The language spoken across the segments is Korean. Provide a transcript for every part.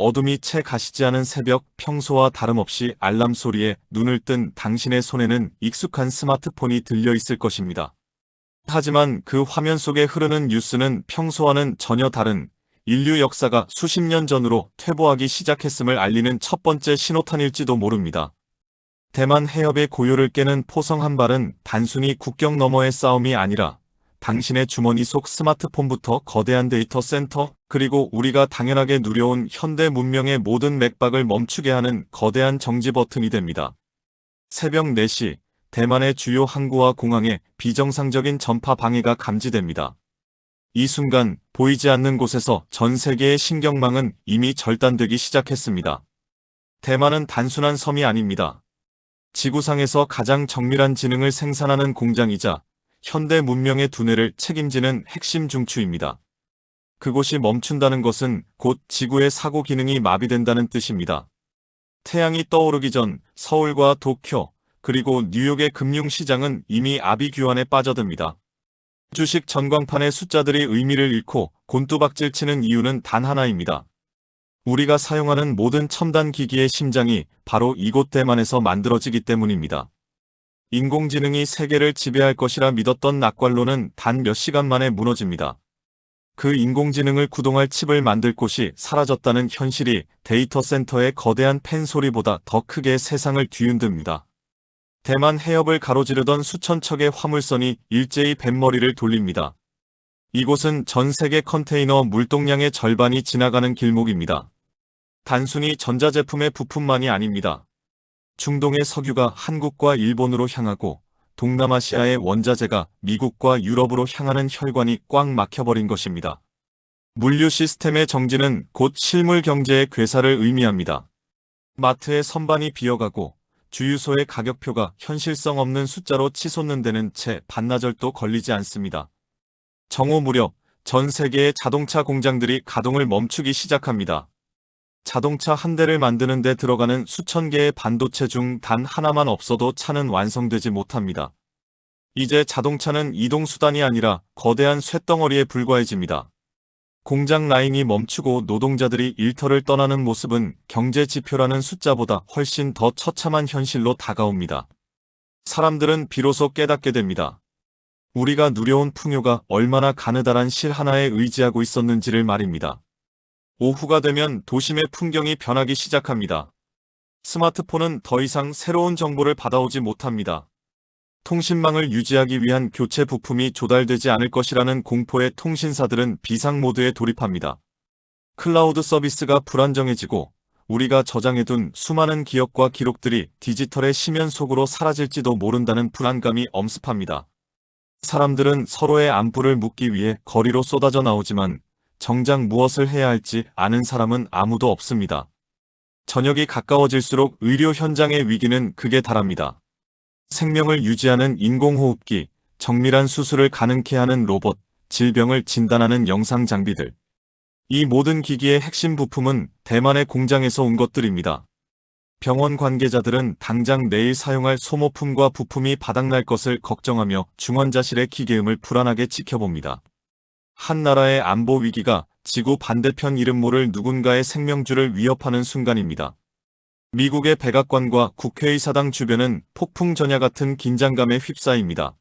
어둠이 채 가시지 않은 새벽, 평소와 다름없이 알람 소리에 눈을 뜬 당신의 손에는 익숙한 스마트폰이 들려 있을 것입니다. 하지만 그 화면 속에 흐르는 뉴스는 평소와는 전혀 다른 인류 역사가 수십 년 전으로 퇴보하기 시작했음을 알리는 첫 번째 신호탄일지도 모릅니다. 대만 해협의 고요를 깨는 포성 한 발은 단순히 국경 너머의 싸움이 아니라 당신의 주머니 속 스마트폰부터 거대한 데이터 센터, 그리고 우리가 당연하게 누려온 현대 문명의 모든 맥박을 멈추게 하는 거대한 정지 버튼이 됩니다. 새벽 4시, 대만의 주요 항구와 공항에 비정상적인 전파 방해가 감지됩니다. 이 순간 보이지 않는 곳에서 전 세계의 신경망은 이미 절단되기 시작했습니다. 대만은 단순한 섬이 아닙니다. 지구상에서 가장 정밀한 지능을 생산하는 공장이자 현대 문명의 두뇌를 책임지는 핵심 중추입니다. 그곳이 멈춘다는 것은 곧 지구의 사고 기능이 마비된다는 뜻입니다. 태양이 떠오르기 전 서울과 도쿄, 그리고 뉴욕의 금융시장은 이미 아비규환에 빠져듭니다. 주식 전광판의 숫자들이 의미를 잃고 곤두박질 치는 이유는 단 하나입니다. 우리가 사용하는 모든 첨단 기기의 심장이 바로 이곳 대만에서 만들어지기 때문입니다. 인공지능이 세계를 지배할 것이라 믿었던 낙관론은 단 몇 시간 만에 무너집니다. 그 인공지능을 구동할 칩을 만들 곳이 사라졌다는 현실이 데이터 센터의 거대한 팬 소리보다 더 크게 세상을 뒤흔듭니다. 대만 해협을 가로지르던 수천 척의 화물선이 일제히 뱃머리를 돌립니다. 이곳은 전 세계 컨테이너 물동량의 절반이 지나가는 길목입니다. 단순히 전자제품의 부품만이 아닙니다. 중동의 석유가 한국과 일본으로 향하고 동남아시아의 원자재가 미국과 유럽으로 향하는 혈관이 꽉 막혀버린 것입니다. 물류 시스템의 정지는 곧 실물 경제의 괴사를 의미합니다. 마트의 선반이 비어가고 주유소의 가격표가 현실성 없는 숫자로 치솟는 데는 채 반나절도 걸리지 않습니다. 정오 무렵 전 세계의 자동차 공장들이 가동을 멈추기 시작합니다. 자동차 한 대를 만드는 데 들어가는 수천 개의 반도체 중 단 하나만 없어도 차는 완성되지 못합니다. 이제 자동차는 이동수단이 아니라 거대한 쇳덩어리에 불과해집니다. 공장 라인이 멈추고 노동자들이 일터를 떠나는 모습은 경제 지표라는 숫자보다 훨씬 더 처참한 현실로 다가옵니다. 사람들은 비로소 깨닫게 됩니다. 우리가 누려온 풍요가 얼마나 가느다란 실 하나에 의지하고 있었는지를 말입니다. 오후가 되면 도심의 풍경이 변하기 시작합니다. 스마트폰은 더 이상 새로운 정보를 받아오지 못합니다. 통신망을 유지하기 위한 교체 부품이 조달되지 않을 것이라는 공포에 통신사들은 비상 모드에 돌입합니다. 클라우드 서비스가 불안정해지고 우리가 저장해둔 수많은 기억과 기록들이 디지털의 심연 속으로 사라질지도 모른다는 불안감이 엄습합니다. 사람들은 서로의 안부를 묻기 위해 거리로 쏟아져 나오지만 정작 무엇을 해야 할지 아는 사람은 아무도 없습니다. 저녁이 가까워질수록 의료 현장의 위기는 극에 달합니다. 생명을 유지하는 인공호흡기, 정밀한 수술을 가능케 하는 로봇, 질병을 진단하는 영상 장비들. 이 모든 기기의 핵심 부품은 대만의 공장에서 온 것들입니다. 병원 관계자들은 당장 내일 사용할 소모품과 부품이 바닥날 것을 걱정하며 중환자실의 기계음을 불안하게 지켜봅니다. 한 나라의 안보 위기가 지구 반대편 이름 모를 누군가의 생명줄을 위협하는 순간입니다. 미국의 백악관과 국회의사당 주변은 폭풍 전야 같은 긴장감에 휩싸입니다.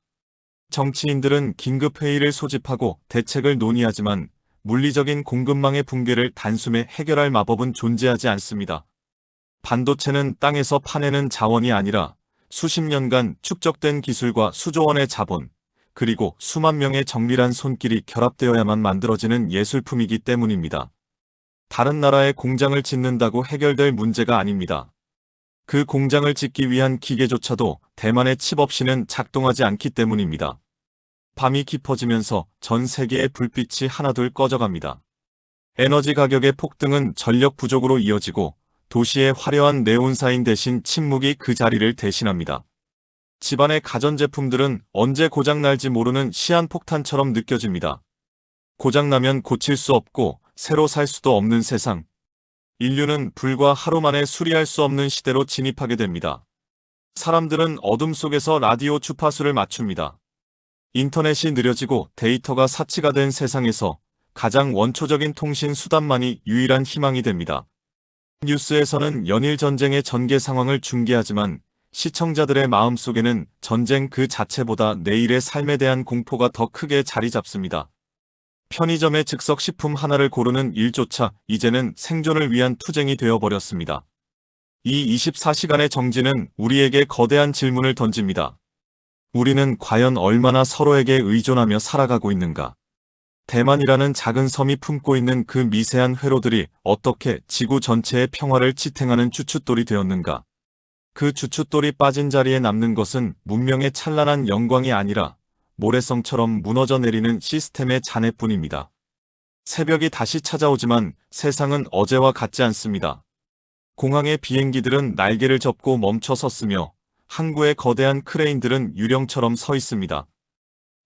정치인들은 긴급회의를 소집하고 대책을 논의하지만 물리적인 공급망의 붕괴를 단숨에 해결할 마법은 존재하지 않습니다. 반도체는 땅에서 파내는 자원이 아니라 수십 년간 축적된 기술과 수조 원의 자본, 그리고 수만 명의 정밀한 손길이 결합되어야만 만들어지는 예술품이기 때문입니다. 다른 나라의 공장을 짓는다고 해결될 문제가 아닙니다. 그 공장을 짓기 위한 기계조차도 대만의 칩 없이는 작동하지 않기 때문입니다. 밤이 깊어지면서 전 세계의 불빛이 하나둘 꺼져갑니다. 에너지 가격의 폭등은 전력 부족으로 이어지고 도시의 화려한 네온사인 대신 침묵이 그 자리를 대신합니다. 집안의 가전제품들은 언제 고장날지 모르는 시한폭탄처럼 느껴집니다. 고장나면 고칠 수 없고 새로 살 수도 없는 세상. 인류는 불과 하루 만에 수리할 수 없는 시대로 진입하게 됩니다. 사람들은 어둠 속에서 라디오 주파수를 맞춥니다. 인터넷이 느려지고 데이터가 사치가 된 세상에서 가장 원초적인 통신 수단만이 유일한 희망이 됩니다. 뉴스에서는 연일 전쟁의 전개 상황을 중계하지만 시청자들의 마음속에는 전쟁 그 자체보다 내일의 삶에 대한 공포가 더 크게 자리 잡습니다. 편의점의 즉석 식품 하나를 고르는 일조차 이제는 생존을 위한 투쟁이 되어버렸습니다. 이 24시간의 정지는 우리에게 거대한 질문을 던집니다. 우리는 과연 얼마나 서로에게 의존하며 살아가고 있는가? 대만이라는 작은 섬이 품고 있는 그 미세한 회로들이 어떻게 지구 전체의 평화를 지탱하는 주춧돌이 되었는가? 그 주춧돌이 빠진 자리에 남는 것은 문명의 찬란한 영광이 아니라 모래성처럼 무너져 내리는 시스템의 잔해뿐입니다. 새벽이 다시 찾아오지만 세상은 어제와 같지 않습니다. 공항의 비행기들은 날개를 접고 멈춰 섰으며 항구의 거대한 크레인들은 유령처럼 서 있습니다.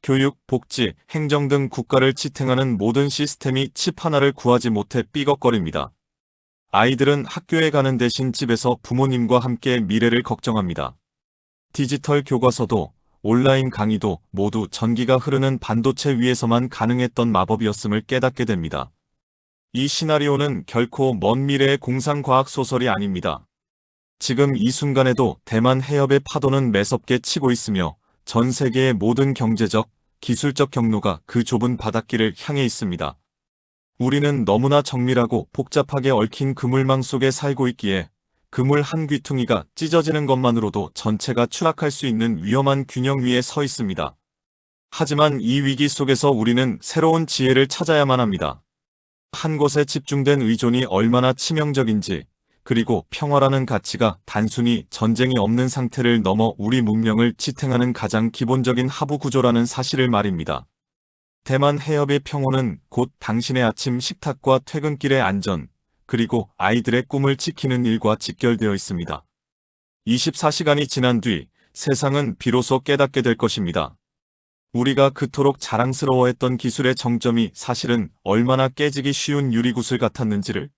교육, 복지, 행정 등 국가를 지탱하는 모든 시스템이 칩 하나를 구하지 못해 삐걱거립니다. 아이들은 학교에 가는 대신 집에서 부모님과 함께 미래를 걱정합니다. 디지털 교과서도 온라인 강의도 모두 전기가 흐르는 반도체 위에서만 가능했던 마법이었음을 깨닫게 됩니다. 이 시나리오는 결코 먼 미래의 공상과학 소설이 아닙니다. 지금 이 순간에도 대만 해협의 파도는 매섭게 치고 있으며 전 세계의 모든 경제적, 기술적 경로가 그 좁은 바닷길을 향해 있습니다. 우리는 너무나 정밀하고 복잡하게 얽힌 그물망 속에 살고 있기에 그물 한 귀퉁이가 찢어지는 것만으로도 전체가 추락할 수 있는 위험한 균형 위에 서 있습니다. 하지만 이 위기 속에서 우리는 새로운 지혜를 찾아야만 합니다. 한 곳에 집중된 의존이 얼마나 치명적인지, 그리고 평화라는 가치가 단순히 전쟁이 없는 상태를 넘어 우리 문명을 지탱하는 가장 기본적인 하부 구조라는 사실을 말입니다. 대만 해협의 평온은 곧 당신의 아침 식탁과 퇴근길의 안전, 그리고 아이들의 꿈을 지키는 일과 직결되어 있습니다. 24시간이 지난 뒤 세상은 비로소 깨닫게 될 것입니다. 우리가 그토록 자랑스러워했던 기술의 정점이 사실은 얼마나 깨지기 쉬운 유리구슬 같았는지를,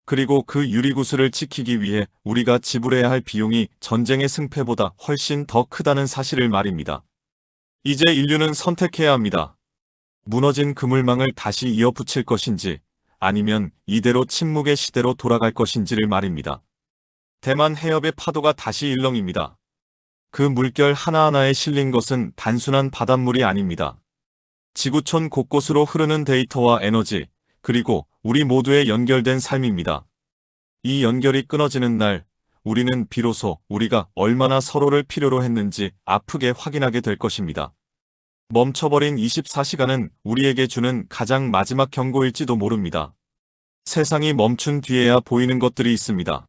그리고 그 유리구슬을 지키기 위해 우리가 지불해야 할 비용이 전쟁의 승패보다 훨씬 더 크다는 사실을 말입니다. 이제 인류는 선택해야 합니다. 무너진 그물망을 다시 이어붙일 것인지 아니면 이대로 침묵의 시대로 돌아갈 것인지를 말입니다. 대만 해협의 파도가 다시 일렁입니다. 그 물결 하나하나에 실린 것은 단순한 바닷물이 아닙니다. 지구촌 곳곳으로 흐르는 데이터와 에너지, 그리고 우리 모두의 연결된 삶입니다. 이 연결이 끊어지는 날, 우리는 비로소 우리가 얼마나 서로를 필요로 했는지 아프게 확인하게 될 것입니다. 멈춰버린 24시간은 우리에게 주는 가장 마지막 경고일지도 모릅니다. 세상이 멈춘 뒤에야 보이는 것들이 있습니다.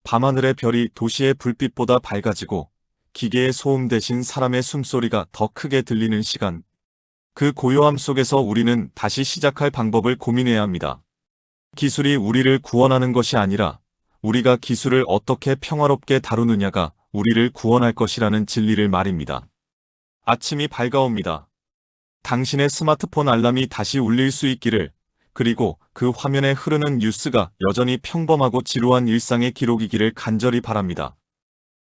밤하늘의 별이 도시의 불빛보다 밝아지고 기계의 소음 대신 사람의 숨소리가 더 크게 들리는 시간. 그 고요함 속에서 우리는 다시 시작할 방법을 고민해야 합니다. 기술이 우리를 구원하는 것이 아니라 우리가 기술을 어떻게 평화롭게 다루느냐가 우리를 구원할 것이라는 진리를 말입니다. 아침이 밝아옵니다. 당신의 스마트폰 알람이 다시 울릴 수 있기를, 그리고 그 화면에 흐르는 뉴스가 여전히 평범하고 지루한 일상의 기록이기를 간절히 바랍니다.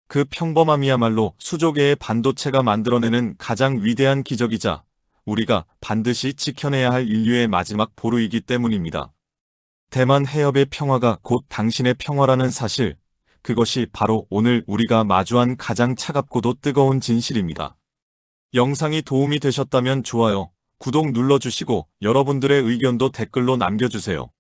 그 평범함이야말로 수조계의 반도체가 만들어내는 가장 위대한 기적이자 우리가 반드시 지켜내야 할 인류의 마지막 보루이기 때문입니다. 대만 해협의 평화가 곧 당신의 평화라는 사실, 그것이 바로 오늘 우리가 마주한 가장 차갑고도 뜨거운 진실입니다. 영상이 도움이 되셨다면 좋아요, 구독 눌러주시고 여러분들의 의견도 댓글로 남겨주세요.